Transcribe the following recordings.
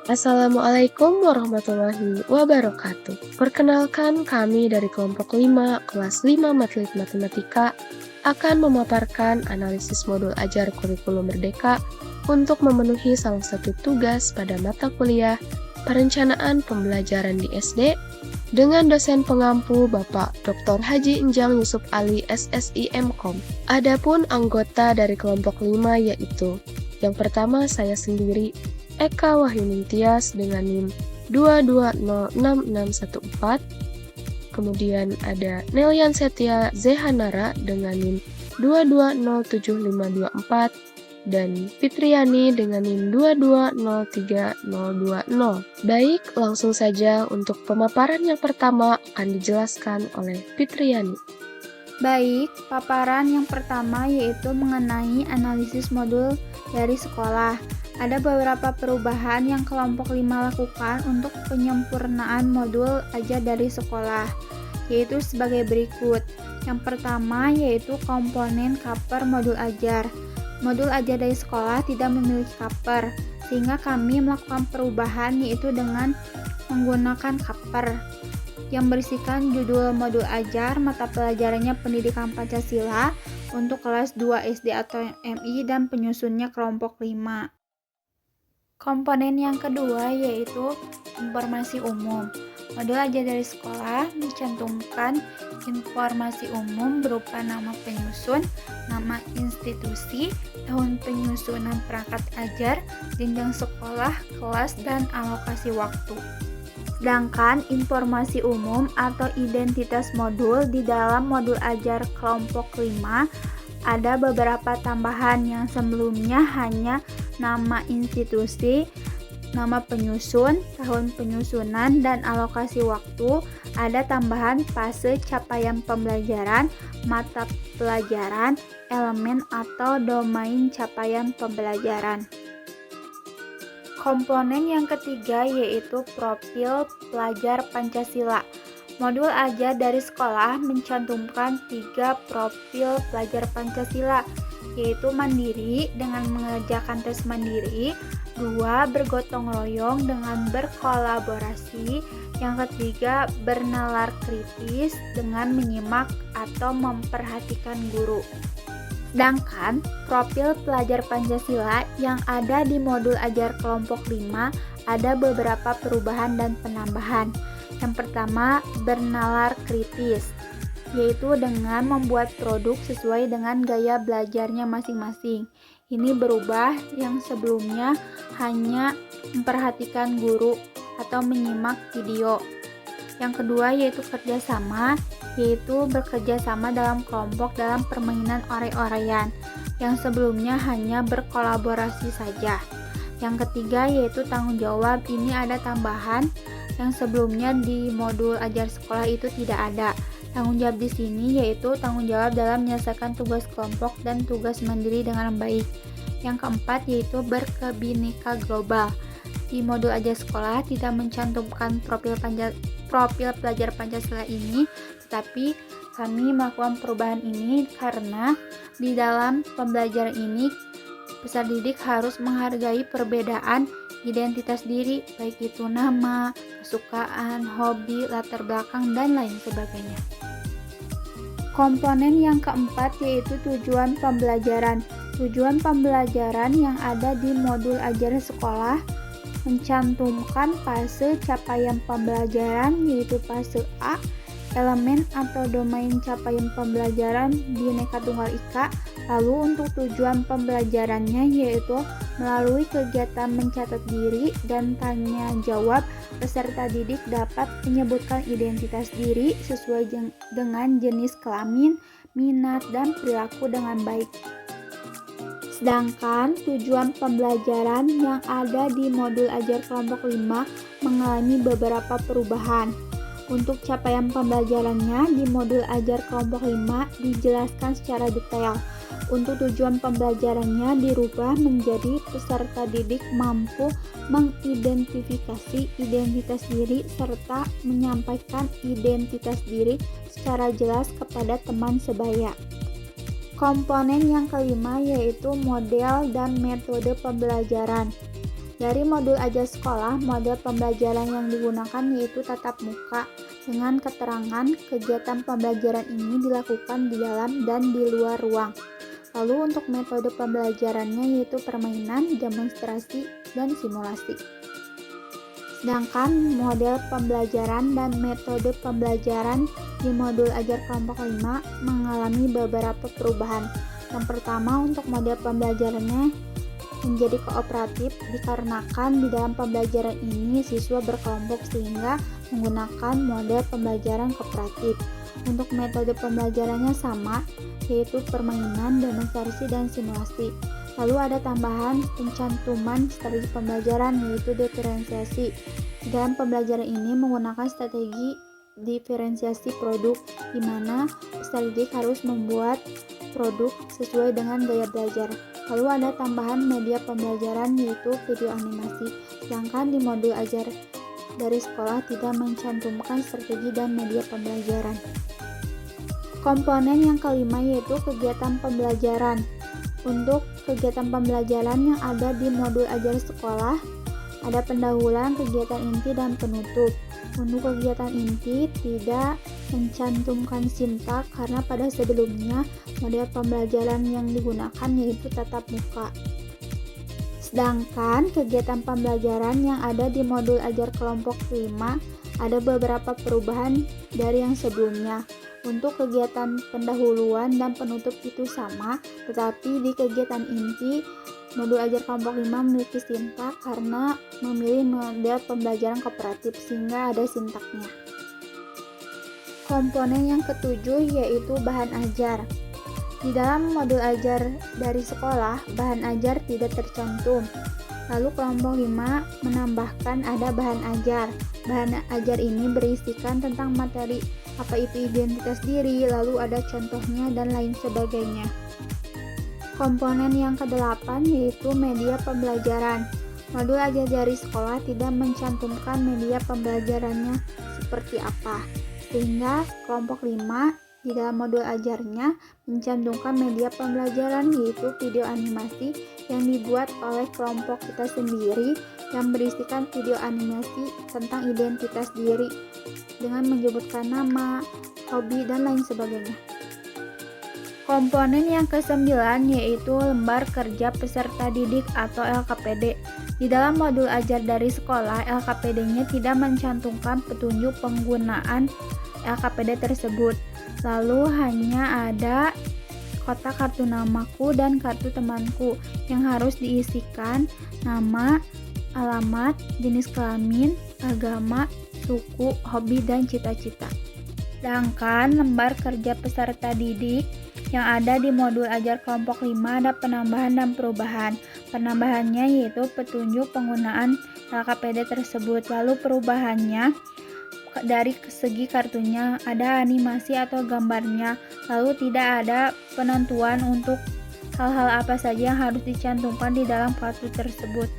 Assalamualaikum warahmatullahi wabarakatuh. Perkenalkan kami dari kelompok 5, kelas 5 Matematik Matematika akan memaparkan analisis modul ajar kurikulum Merdeka untuk memenuhi salah satu tugas pada mata kuliah perencanaan pembelajaran di SD dengan dosen pengampu Bapak Dr. Haji Enjang Yusuf Ali SSI Mkom. Adapun anggota dari kelompok 5 yaitu yang pertama saya sendiri Eka Wahyuni Tias dengan NIM 2206614. Kemudian ada Nelian Setia Zehanara dengan NIM 2207524 dan Fitriani dengan NIM 2203020. Baik, langsung saja untuk pemaparan yang pertama akan dijelaskan oleh Fitriani. Baik, paparan yang pertama yaitu mengenai analisis modul dari sekolah. Ada beberapa perubahan yang kelompok 5 lakukan untuk penyempurnaan modul ajar dari sekolah, yaitu sebagai berikut. Yang pertama yaitu komponen cover modul ajar. Modul ajar dari sekolah tidak memiliki cover, sehingga kami melakukan perubahan yaitu dengan menggunakan cover yang berisikan judul modul ajar, mata pelajarannya pendidikan Pancasila untuk kelas 2 SD atau MI dan penyusunnya kelompok 5. Komponen yang kedua yaitu informasi umum. Modul ajar dari sekolah mencantumkan informasi umum berupa nama penyusun, nama institusi, tahun penyusunan perangkat ajar, jenjang sekolah, kelas, dan alokasi waktu. Sedangkan informasi umum atau identitas modul di dalam modul ajar kelompok 5 ada beberapa tambahan yang sebelumnya hanya nama institusi, nama penyusun, tahun penyusunan, dan alokasi waktu. Ada tambahan fase capaian pembelajaran, mata pelajaran, elemen atau domain capaian pembelajaran. Komponen yang ketiga yaitu profil pelajar Pancasila. Modul ajar dari sekolah mencantumkan 3 profil pelajar Pancasila, yaitu mandiri dengan mengerjakan tes mandiri, 2 bergotong royong dengan berkolaborasi, yang ketiga bernalar kritis dengan menyimak atau memperhatikan guru. Sedangkan profil pelajar Pancasila yang ada di modul ajar kelompok 5 ada beberapa perubahan dan penambahan. Yang pertama, bernalar kritis, yaitu dengan membuat produk sesuai dengan gaya belajarnya masing-masing. Ini berubah yang sebelumnya hanya memperhatikan guru atau menyimak video. Yang kedua yaitu kerjasama, yaitu bekerja sama dalam kelompok dalam permainan orey-oreyan, yang sebelumnya hanya berkolaborasi saja. Yang ketiga yaitu tanggung jawab, ini ada tambahan yang sebelumnya di modul ajar sekolah itu tidak ada. Tanggung jawab di sini yaitu tanggung jawab dalam menyelesaikan tugas kelompok dan tugas mandiri dengan baik. Yang keempat yaitu berkebineka global. Di modul ajar sekolah tidak mencantumkan profil pelajar Pancasila ini, tetapi kami melakukan perubahan ini karena di dalam pembelajaran ini peserta didik harus menghargai perbedaan identitas diri, baik itu nama, kesukaan, hobi, latar belakang, dan lain sebagainya. Komponen yang keempat yaitu tujuan pembelajaran. Tujuan pembelajaran yang ada di modul ajar sekolah mencantumkan fase capaian pembelajaran yaitu fase A, elemen atau domain capaian pembelajaran Bhinneka Tunggal Ika. Lalu untuk tujuan pembelajarannya yaitu melalui kegiatan mencatat diri dan tanya jawab, peserta didik dapat menyebutkan identitas diri sesuai dengan jenis kelamin, minat, dan perilaku dengan baik. Sedangkan tujuan pembelajaran yang ada di modul ajar kelompok 5 mengalami beberapa perubahan. Untuk capaian pembelajarannya di modul ajar kelompok 5 dijelaskan secara detail. Untuk tujuan pembelajarannya dirubah menjadi peserta didik mampu mengidentifikasi identitas diri serta menyampaikan identitas diri secara jelas kepada teman sebaya. Komponen yang kelima yaitu model dan metode pembelajaran. Dari modul ajar sekolah, model pembelajaran yang digunakan yaitu tatap muka dengan keterangan kegiatan pembelajaran ini dilakukan di dalam dan di luar ruang. Lalu untuk metode pembelajarannya yaitu permainan, demonstrasi, dan simulasi. Sedangkan model pembelajaran dan metode pembelajaran di modul ajar kelompok 5 mengalami beberapa perubahan. Yang pertama, untuk model pembelajarannya menjadi kooperatif dikarenakan di dalam pembelajaran ini siswa berkelompok sehingga menggunakan model pembelajaran kooperatif. Untuk metode pembelajarannya sama, yaitu permainan, demonstrasi, dan simulasi. Lalu ada tambahan pencantuman strategi pembelajaran yaitu diferensiasi. Di dalam pembelajaran ini menggunakan strategi diferensiasi produk di mana peserta didik harus membuat produk sesuai dengan gaya belajar. Lalu ada tambahan media pembelajaran yaitu video animasi. Sedangkan di modul ajar dari sekolah tidak mencantumkan strategi dan media pembelajaran. Komponen yang kelima yaitu kegiatan pembelajaran. Untuk kegiatan pembelajaran yang ada di modul ajar sekolah, ada pendahuluan, kegiatan inti, dan penutup. Untuk kegiatan inti tidak mencantumkan sintak karena pada sebelumnya model pembelajaran yang digunakan yaitu tatap muka. Sedangkan kegiatan pembelajaran yang ada di modul ajar kelompok 5 ada beberapa perubahan dari yang sebelumnya. Untuk kegiatan pendahuluan dan penutup itu sama, tetapi di kegiatan inti modul ajar kelompok 5 memiliki sintak karena memilih model pembelajaran kooperatif sehingga ada sintaknya. Komponen yang ketujuh yaitu bahan ajar. Di dalam modul ajar dari sekolah, bahan ajar tidak tercantum. Lalu kelompok 5 menambahkan ada bahan ajar. Bahan ajar ini berisikan tentang materi apa itu identitas diri, lalu ada contohnya dan lain sebagainya. Komponen yang ke-8 yaitu media pembelajaran. Modul ajar dari sekolah tidak mencantumkan media pembelajarannya seperti apa, sehingga kelompok 5 di dalam modul ajarnya mencantumkan media pembelajaran yaitu video animasi yang dibuat oleh kelompok kita sendiri yang berisikan video animasi tentang identitas diri dengan menyebutkan nama, hobi, dan lain sebagainya. Komponen yang ke-9 yaitu lembar kerja peserta didik atau LKPD. Di dalam modul ajar dari sekolah, LKPD-nya tidak mencantumkan petunjuk penggunaan LKPD tersebut. Lalu hanya ada kotak kartu namaku dan kartu temanku yang harus diisikan nama, alamat, jenis kelamin, agama, suku, hobi, dan cita-cita. Sedangkan lembar kerja peserta didik yang ada di modul ajar kelompok 5 ada penambahan dan perubahan. Penambahannya yaitu petunjuk penggunaan LKPD tersebut. Lalu perubahannya dari segi kartunya ada animasi atau gambarnya. Lalu tidak ada penentuan untuk hal-hal apa saja yang harus dicantumkan di dalam kartu tersebut,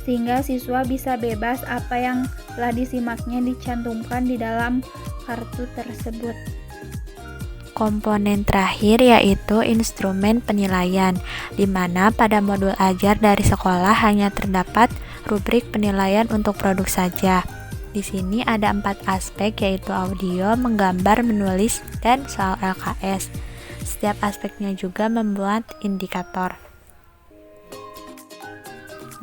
sehingga siswa bisa bebas apa yang telah disimaknya dicantumkan di dalam kartu tersebut. Komponen terakhir yaitu instrumen penilaian, di mana pada modul ajar dari sekolah hanya terdapat rubrik penilaian untuk produk saja. Di sini ada 4 aspek yaitu audio, menggambar, menulis, dan soal LKS. Setiap aspeknya juga membuat indikator.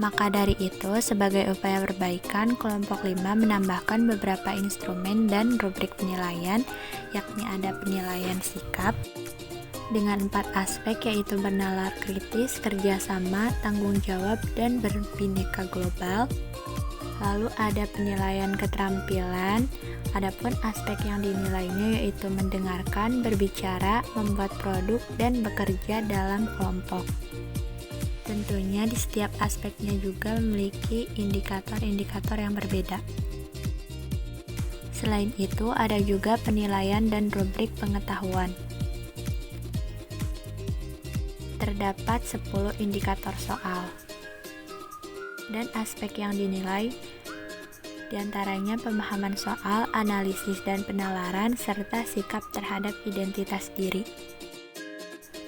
Maka dari itu, sebagai upaya perbaikan, kelompok 5 menambahkan beberapa instrumen dan rubrik penilaian, yakni ada penilaian sikap dengan 4 aspek yaitu bernalar kritis, kerjasama, tanggung jawab, dan berbineka global. Lalu ada penilaian keterampilan, adapun aspek yang dinilainya yaitu mendengarkan, berbicara, membuat produk, dan bekerja dalam kelompok. Tentunya di setiap aspeknya juga memiliki indikator-indikator yang berbeda. Selain itu, ada juga penilaian dan rubrik pengetahuan. Terdapat 10 indikator soal. Dan aspek yang dinilai diantaranya pemahaman soal, analisis dan penalaran, serta sikap terhadap identitas diri.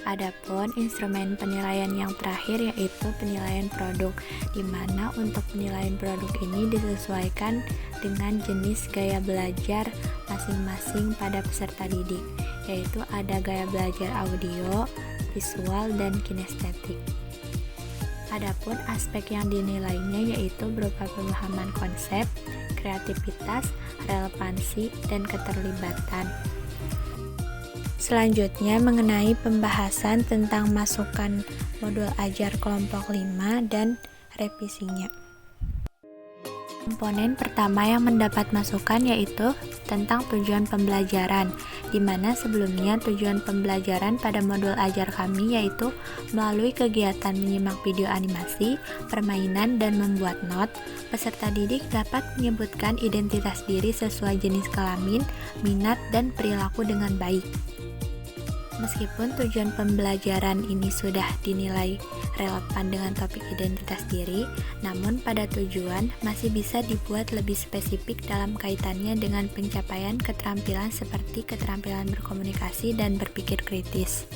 Adapun instrumen penilaian yang terakhir yaitu penilaian produk, di mana untuk penilaian produk ini disesuaikan dengan jenis gaya belajar masing-masing pada peserta didik, yaitu ada gaya belajar audio, visual, dan kinestetik. Adapun aspek yang dinilainya yaitu berupa pemahaman konsep, kreativitas, relevansi, dan keterlibatan. Selanjutnya mengenai pembahasan tentang masukan modul ajar kelompok 5 dan revisinya. Komponen pertama yang mendapat masukan yaitu tentang tujuan pembelajaran, di mana sebelumnya tujuan pembelajaran pada modul ajar kami yaitu melalui kegiatan menyimak video animasi, permainan, dan membuat not, peserta didik dapat menyebutkan identitas diri sesuai jenis kelamin, minat, dan perilaku dengan baik. Meskipun tujuan pembelajaran ini sudah dinilai relevan dengan topik identitas diri, namun pada tujuan masih bisa dibuat lebih spesifik dalam kaitannya dengan pencapaian keterampilan seperti keterampilan berkomunikasi dan berpikir kritis.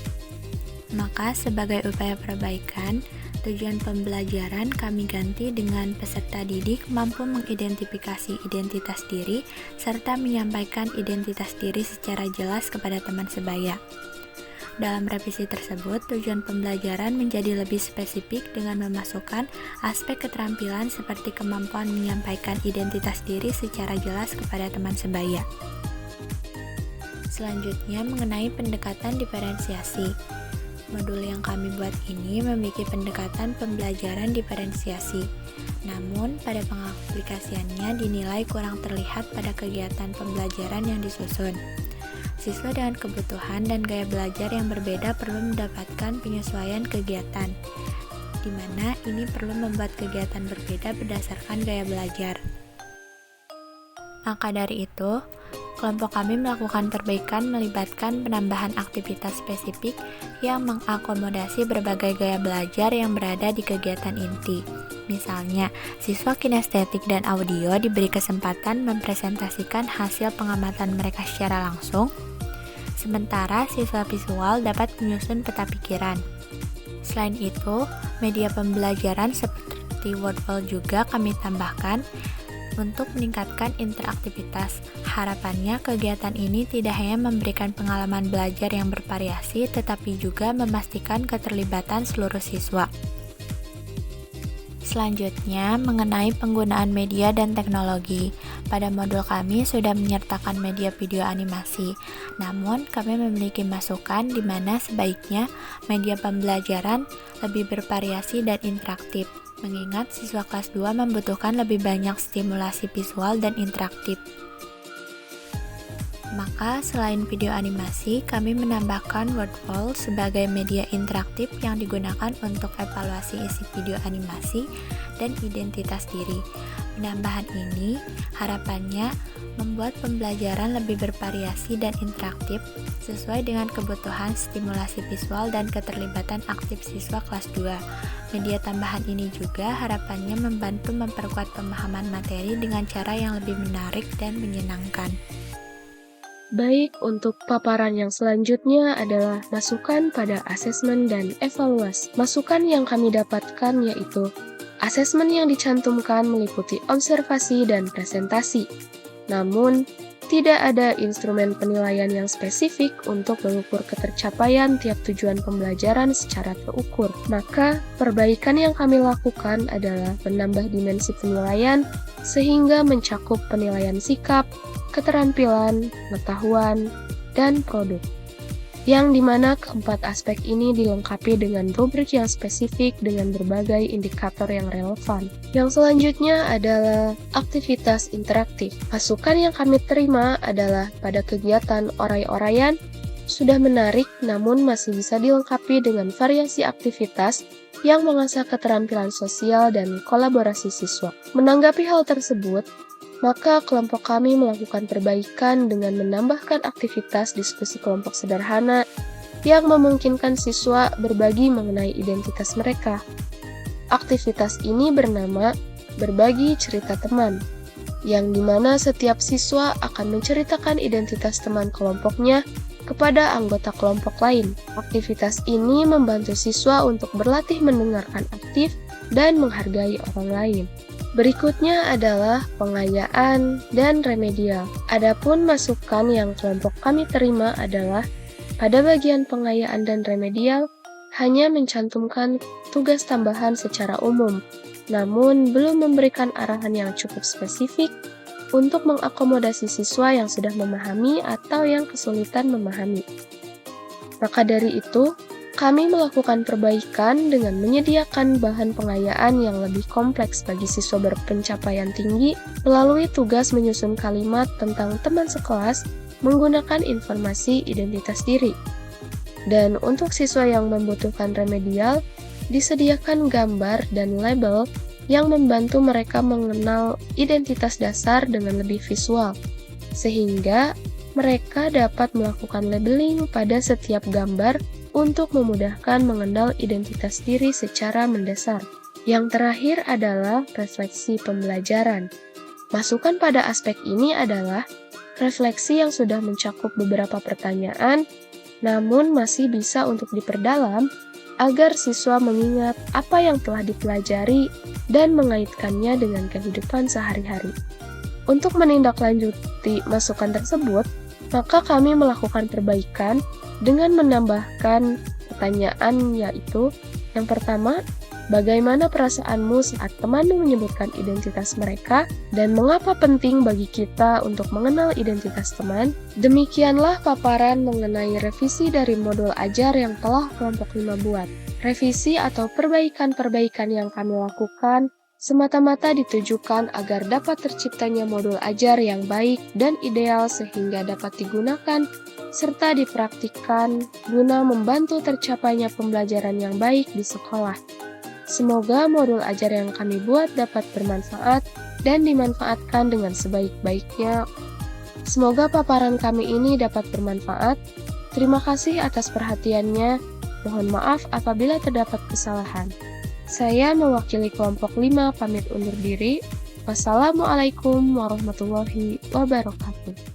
Maka sebagai upaya perbaikan, tujuan pembelajaran kami ganti dengan peserta didik mampu mengidentifikasi identitas diri serta menyampaikan identitas diri secara jelas kepada teman sebaya. Dalam revisi tersebut, tujuan pembelajaran menjadi lebih spesifik dengan memasukkan aspek keterampilan seperti kemampuan menyampaikan identitas diri secara jelas kepada teman sebaya. Selanjutnya mengenai pendekatan diferensiasi. Modul yang kami buat ini memiliki pendekatan pembelajaran diferensiasi. Namun, pada pengaplikasiannya dinilai kurang terlihat pada kegiatan pembelajaran yang disusun. Siswa dengan kebutuhan dan gaya belajar yang berbeda perlu mendapatkan penyesuaian kegiatan, di mana ini perlu membuat kegiatan berbeda berdasarkan gaya belajar. Maka dari itu, kelompok kami melakukan perbaikan melibatkan penambahan aktivitas spesifik yang mengakomodasi berbagai gaya belajar yang berada di kegiatan inti. Misalnya, siswa kinestetik dan audio diberi kesempatan mempresentasikan hasil pengamatan mereka secara langsung, sementara siswa visual dapat menyusun peta pikiran. Selain itu, media pembelajaran seperti Wordwall juga kami tambahkan untuk meningkatkan interaktivitas. Harapannya kegiatan ini tidak hanya memberikan pengalaman belajar yang bervariasi, tetapi juga memastikan keterlibatan seluruh siswa. Selanjutnya, mengenai penggunaan media dan teknologi. Pada modul kami sudah menyertakan media video animasi, namun kami memiliki masukan di mana sebaiknya media pembelajaran lebih bervariasi dan interaktif, mengingat siswa kelas 2 membutuhkan lebih banyak stimulasi visual dan interaktif. Maka selain video animasi, kami menambahkan Wordwall sebagai media interaktif yang digunakan untuk evaluasi isi video animasi dan identitas diri. Penambahan ini harapannya membuat pembelajaran lebih bervariasi dan interaktif sesuai dengan kebutuhan stimulasi visual dan keterlibatan aktif siswa kelas 2. Media tambahan ini juga harapannya membantu memperkuat pemahaman materi dengan cara yang lebih menarik dan menyenangkan. Baik, untuk paparan yang selanjutnya adalah masukan pada asesmen dan evaluasi. Masukan yang kami dapatkan yaitu asesmen yang dicantumkan meliputi observasi dan presentasi. Namun, tidak ada instrumen penilaian yang spesifik untuk mengukur ketercapaian tiap tujuan pembelajaran secara terukur. Maka, perbaikan yang kami lakukan adalah menambah dimensi penilaian sehingga mencakup penilaian sikap, keterampilan, pengetahuan, dan produk. Yang dimana keempat aspek ini dilengkapi dengan rubrik yang spesifik dengan berbagai indikator yang relevan. Yang selanjutnya adalah aktivitas interaktif. Masukan yang kami terima adalah pada kegiatan orai-oraian sudah menarik namun masih bisa dilengkapi dengan variasi aktivitas yang mengasah keterampilan sosial dan kolaborasi siswa. Menanggapi hal tersebut, maka kelompok kami melakukan perbaikan dengan menambahkan aktivitas diskusi kelompok sederhana yang memungkinkan siswa berbagi mengenai identitas mereka. Aktivitas ini bernama Berbagi Cerita Teman, yang dimana setiap siswa akan menceritakan identitas teman kelompoknya kepada anggota kelompok lain. Aktivitas ini membantu siswa untuk berlatih mendengarkan aktif dan menghargai orang lain. Berikutnya adalah pengayaan dan remedial. Adapun masukan yang kelompok kami terima adalah pada bagian pengayaan dan remedial hanya mencantumkan tugas tambahan secara umum, namun belum memberikan arahan yang cukup spesifik untuk mengakomodasi siswa yang sudah memahami atau yang kesulitan memahami. Maka dari itu, kami melakukan perbaikan dengan menyediakan bahan pengayaan yang lebih kompleks bagi siswa berpencapaian tinggi melalui tugas menyusun kalimat tentang teman sekelas menggunakan informasi identitas diri. Dan untuk siswa yang membutuhkan remedial, disediakan gambar dan label yang membantu mereka mengenal identitas dasar dengan lebih visual, sehingga mereka dapat melakukan labeling pada setiap gambar untuk memudahkan mengenal identitas diri secara mendasar. Yang terakhir adalah refleksi pembelajaran. Masukan pada aspek ini adalah refleksi yang sudah mencakup beberapa pertanyaan, namun masih bisa untuk diperdalam agar siswa mengingat apa yang telah dipelajari dan mengaitkannya dengan kehidupan sehari-hari. Untuk menindaklanjuti masukan tersebut, maka kami melakukan perbaikan dengan menambahkan pertanyaan, yaitu yang pertama, bagaimana perasaanmu saat temanmu menyebutkan identitas mereka dan mengapa penting bagi kita untuk mengenal identitas teman? Demikianlah paparan mengenai revisi dari modul ajar yang telah kelompok 5 buat. Revisi atau perbaikan-perbaikan yang kami lakukan semata-mata ditujukan agar dapat terciptanya modul ajar yang baik dan ideal sehingga dapat digunakan serta dipraktikkan guna membantu tercapainya pembelajaran yang baik di sekolah. Semoga modul ajar yang kami buat dapat bermanfaat dan dimanfaatkan dengan sebaik-baiknya. Semoga paparan kami ini dapat bermanfaat. Terima kasih atas perhatiannya. Mohon maaf apabila terdapat kesalahan. Saya mewakili kelompok 5 pamit undur diri. Wassalamualaikum warahmatullahi wabarakatuh.